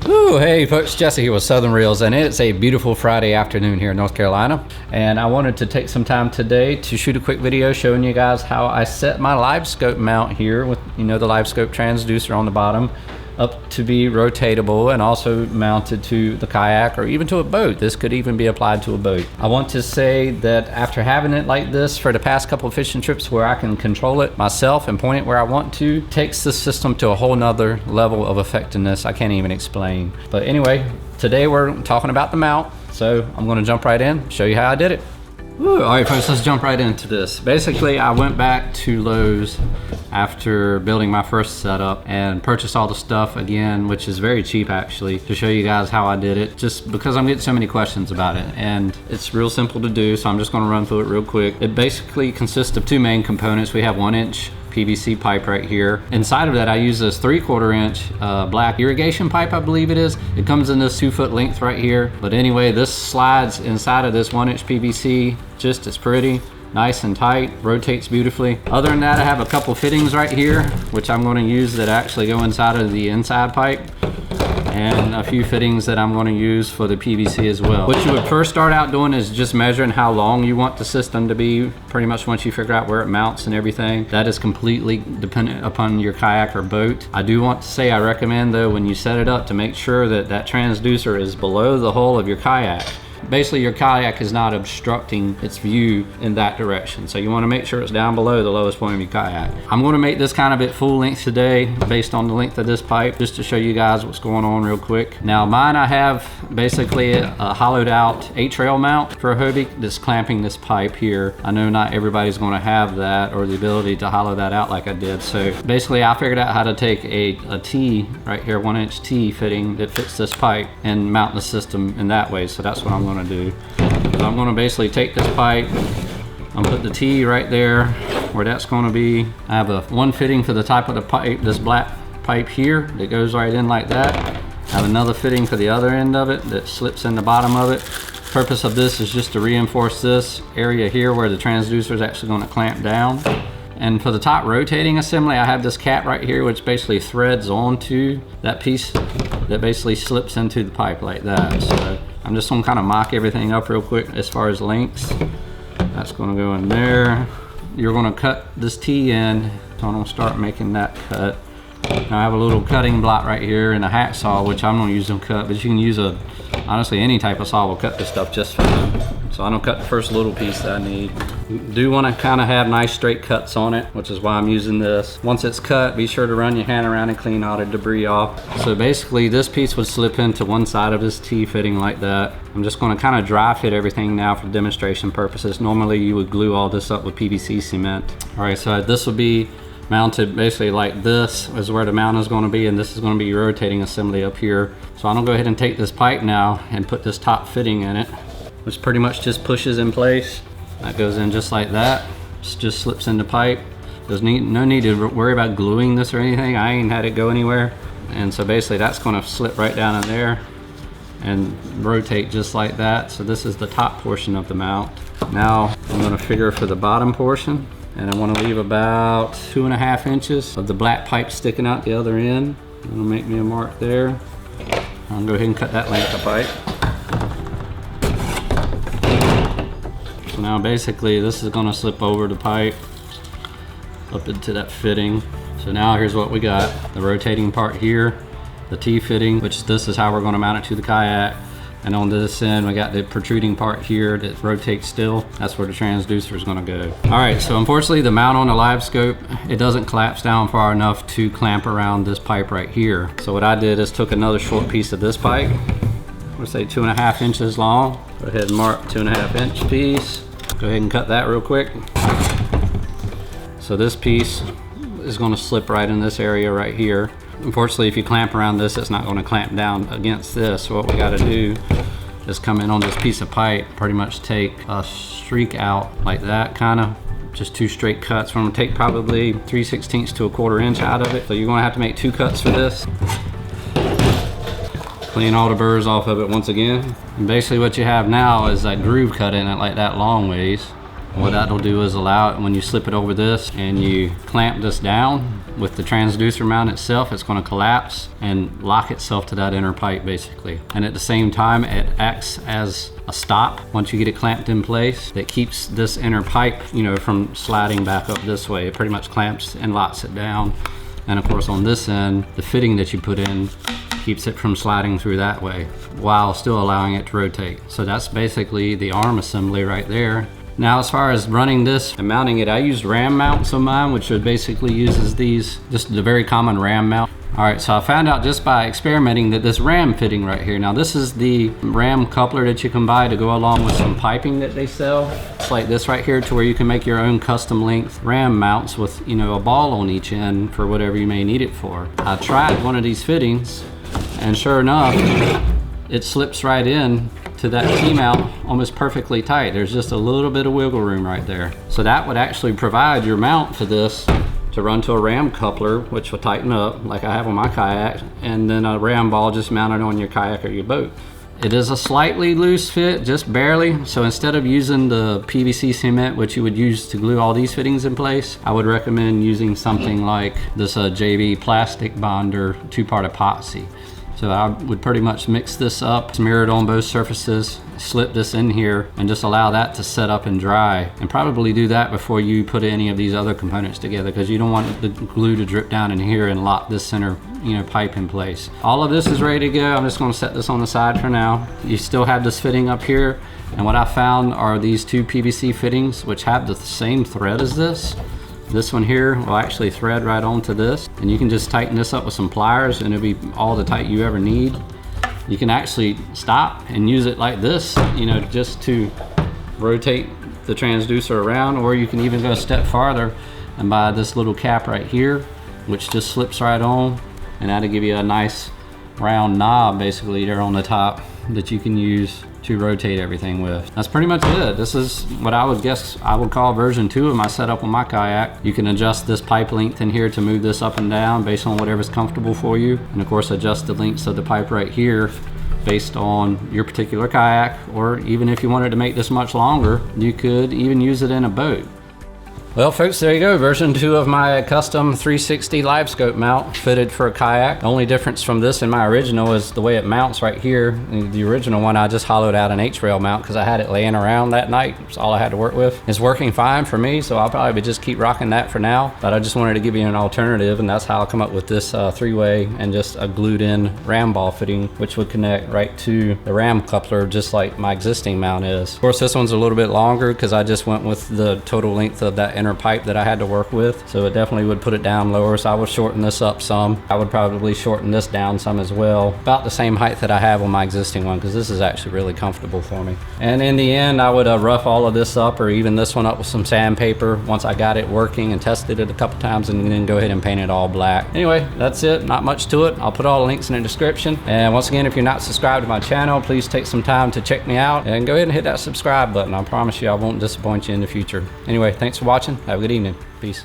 Ooh, hey folks, Jesse here with Southern Reels, and it's a beautiful Friday afternoon here in North Carolina. And I wanted to take some time today to shoot a quick video showing you guys how I set my Livescope mount here with, the Livescope transducer on the bottom up to be rotatable and also mounted to the kayak or even to a boat. This could even be applied to a boat. I want to say that after having it like this for the past couple of fishing trips where I can control it myself and point it where I want to, takes the system to a whole nother level of effectiveness I can't even explain. But anyway, today we're talking about the mount, so I'm gonna jump right in, show you how I did it. All right folks, let's jump right into this. Basically, I went back to Lowe's after building my first setup and purchased all the stuff again, which is very cheap actually, to show you guys how I did it, just because I'm getting so many questions about it. And it's real simple to do, so I'm just gonna run through it real quick. It basically consists of two main components. We have 1-inch PVC pipe right here. Inside of that, I use this 3/4 inch black irrigation pipe, I believe it is. It comes in this 2-foot length right here. But anyway, this slides inside of this 1-inch PVC just as pretty, nice and tight, rotates beautifully. Other than that, I have a couple fittings right here, which I'm going to use that actually go inside of the inside pipe, and a few fittings that I'm going to use for the PVC as well. What you would first start out doing is just measuring how long you want the system to be. Pretty much once you figure out where it mounts and everything, that is completely dependent upon your kayak or boat. I do want to say I recommend though, when you set it up, to make sure that that transducer is below the hull of your kayak. Basically, your kayak is not obstructing its view in that direction. So you want to make sure it's down below the lowest point of your kayak. I'm going to make this kind of at full length today based on the length of this pipe, just to show you guys what's going on real quick. Now mine, I have basically a hollowed out 8-trail mount for a Hobie that's clamping this pipe here. I know not everybody's going to have that or the ability to hollow that out like I did. So basically I figured out how to take a T right here, 1-inch T fitting that fits this pipe, and mount the system in that way. So that's what I'm going to do. So I'm going to basically take this pipe, I'm put the T right there where that's going to be. I have one fitting for the top of the pipe, this black pipe here that goes right in like that. I have another fitting for the other end of it that slips in the bottom of it. The purpose of this is just to reinforce this area here where the transducer is actually going to clamp down. And for the top rotating assembly, I have this cap right here which basically threads onto that piece that basically slips into the pipe like that. So I'm just gonna kind of mock everything up real quick as far as lengths. That's gonna go in there. You're gonna cut this T in, so I'm gonna start making that cut. Now I have a little cutting block right here and a hacksaw, which I'm gonna use to cut, but you can use honestly any type of saw will cut this stuff just fine. So I'm gonna cut the first little piece that I need. You do want to kind of have nice straight cuts on it, which is why I'm using this. Once it's cut, be sure to run your hand around and clean all the debris off. So basically this piece would slip into one side of this T fitting like that. I'm just going to kind of dry fit everything now for demonstration purposes. Normally you would glue all this up with PVC cement. All right, so this will be mounted basically like this is where the mount is going to be, and this is going to be rotating assembly up here. So I'm going to go ahead and take this pipe now and put this top fitting in it, which pretty much just pushes in place. That goes in just like that. It just slips in the pipe. There's no need to worry about gluing this or anything. I ain't had it go anywhere. And so basically that's going to slip right down in there and rotate just like that. So this is the top portion of the mount. Now I'm going to figure for the bottom portion, and I want to leave about 2.5 inches of the black pipe sticking out the other end. I'm going to make me a mark there. I'll go ahead and cut that length of pipe. So now basically this is going to slip over the pipe up into that fitting. So now here's what we got. The rotating part here, the T fitting, which this is how we're going to mount it to the kayak. And on this end, we got the protruding part here that rotates still. That's where the transducer is going to go. All right, so unfortunately the mount on the Livescope, it doesn't collapse down far enough to clamp around this pipe right here. So what I did is took another short piece of this pipe, we'll say 2.5 inches long. Go ahead and mark 2.5 inch piece. Go ahead and cut that real quick. So this piece is going to slip right in this area right here. Unfortunately, if you clamp around this, it's not going to clamp down against this. So what we got to do is come in on this piece of pipe, pretty much take a streak out like that, kind of just 2 straight cuts. We're going to take probably 3/16 to 1/4 inch out of it. So you're going to have to make 2 cuts for this. Clean all the burrs off of it once again. And basically what you have now is that groove cut in it like that long ways. What that'll do is allow it, when you slip it over this and you clamp this down with the transducer mount itself, it's going to collapse and lock itself to that inner pipe basically. And at the same time, it acts as a stop once you get it clamped in place that keeps this inner pipe, you know, from sliding back up this way. It pretty much clamps and locks it down. And of course on this end, the fitting that you put in keeps it from sliding through that way while still allowing it to rotate. So that's basically the arm assembly right there. Now, as far as running this and mounting it, I used ram mounts on mine, which basically uses these, just the very common ram mount. All right, so I found out just by experimenting that this ram fitting right here, now this is the ram coupler that you can buy to go along with some piping that they sell. It's like this right here, to where you can make your own custom length ram mounts with, you know, a ball on each end for whatever you may need it for. I tried one of these fittings, and sure enough, it slips right in to that T-mount almost perfectly tight. There's just a little bit of wiggle room right there. So that would actually provide your mount for this to run to a ram coupler, which will tighten up like I have on my kayak, and then a ram ball just mounted on your kayak or your boat. It is a slightly loose fit, just barely. So instead of using the PVC cement, which you would use to glue all these fittings in place, I would recommend using something like this JB plastic bonder 2-part epoxy. So I would pretty much mix this up, smear it on both surfaces, slip this in here, and just allow that to set up and dry. And probably do that before you put any of these other components together, because you don't want the glue to drip down in here and lock this center, you know, pipe in place. All of this is ready to go. I'm just gonna set this on the side for now. You still have this fitting up here. And what I found are these 2 PVC fittings, which have the same thread as this. This one here will actually thread right onto this, and you can just tighten this up with some pliers and it'll be all the tight you ever need. You can actually stop and use it like this, you know, just to rotate the transducer around, or you can even go a step farther and buy this little cap right here, which just slips right on, and that'll give you a nice round knob basically there on the top that you can use to rotate everything with. That's pretty much it. This is what I would guess I would call version 2 of my setup on my kayak. You can adjust this pipe length in here to move this up and down based on whatever's comfortable for you, and of course adjust the lengths of the pipe right here based on your particular kayak, or even if you wanted to make this much longer, you could even use it in a boat. Well folks, there you go, version 2 of my custom 360 Livescope mount fitted for a kayak. The only difference from this and my original is the way it mounts right here. The original one, I just hollowed out an H-rail mount because I had it laying around that night. That's all I had to work with. It's working fine for me, so I'll probably just keep rocking that for now. But I just wanted to give you an alternative, and that's how I come up with this 3-way and just a glued in ram ball fitting, which would connect right to the ram coupler just like my existing mount is. Of course, this one's a little bit longer because I just went with the total length of that inner pipe that I had to work with, so it definitely would put it down lower. So I would shorten this up some. I would probably shorten this down some as well, about the same height that I have on my existing one, because this is actually really comfortable for me. And in the end, I would rough all of this up, or even this one up, with some sandpaper once I got it working and tested it a couple times, and then go ahead and paint it all black. Anyway, that's it. Not much to it. I'll put all the links in the description. And once again, if you're not subscribed to my channel, please take some time to check me out and go ahead and hit that subscribe button. I promise you I won't disappoint you in the future. Anyway, thanks for watching. Have a good evening. Peace.